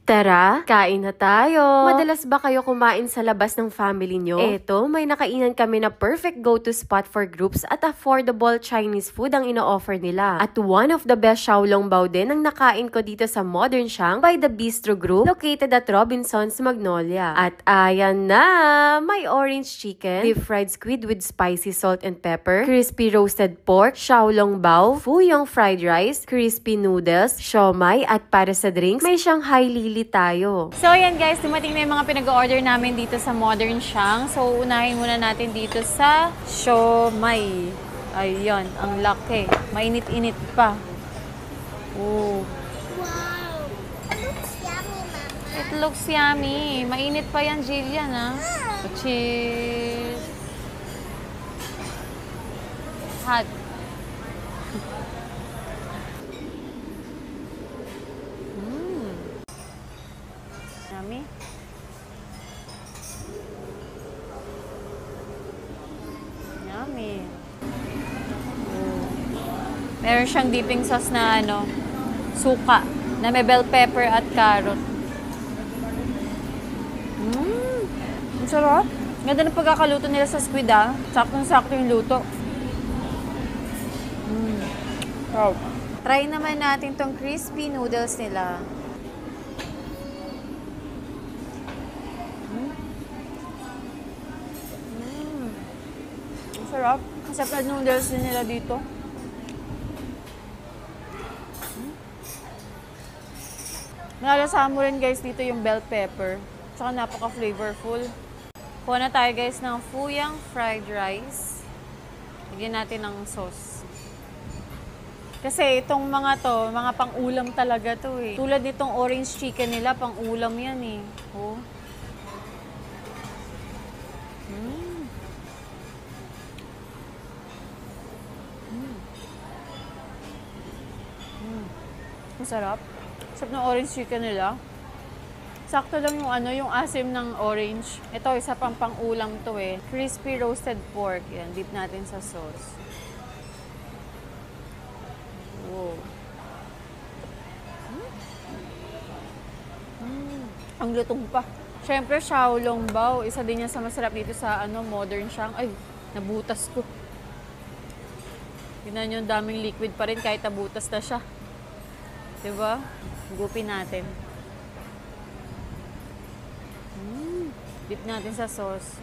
Tara, kain na tayo! Madalas ba kayo kumain sa labas ng family nyo? Eto, may nakainan kami na perfect go-to spot for groups at affordable Chinese food ang ino-offer nila. At one of the best xiaolongbao din ang nakain ko dito sa Modern Xiang by the Bistro Group located at Robinson's Magnolia. At ayan na! May orange chicken, deep fried squid with spicy salt and pepper, crispy roasted pork, xiaolongbao, fuyong fried rice, crispy noodles, siomai at para sa drinks, may Shanghai lili tayo. So ayan guys, dumating na yung mga pinag-order namin dito sa Modern Xiang. So unahin muna natin dito sa siomai. Ayun, ang laki. Mainit-init pa. Oh. Wow! It looks yummy, Mama. It looks yummy. Mainit pa yan, Jillian, ha? Cheese. Hot. Yummy. Yummy. Meron siyang dipping sauce na suka, na may bell pepper at carrot. Ang sarap. Ganda ng pagkakaluto nila sa squid, ah. Saktong-sakto yung luto. Wow. Try naman natin tong crispy noodles nila. Sarap. Masarap na noodles din nila dito. Nalasahan mo rin guys dito yung bell pepper. Tsaka napaka-flavorful. Kuha na tayo guys ng fuyang fried rice. Lagyan natin ng sauce. Kasi itong mga to, mga pang-ulam talaga to eh. Tulad nitong orange chicken nila, pang-ulam yan eh. Oh. Masarap. Sarap ng orange chicken nila. Sakto lang yung yung asim ng orange. Ito, isa pang pang-ulam to eh. Crispy roasted pork. Yan, dip natin sa sauce. Wow. Ang lutong pa. Siyempre, xiaolongbao. Isa din yan sa masarap dito sa Modern Xiang. Ay, nabutas ko. Tignan yung daming liquid pa rin kahit nabutas na siya. Diba? Gupin natin. Dip natin sa sauce.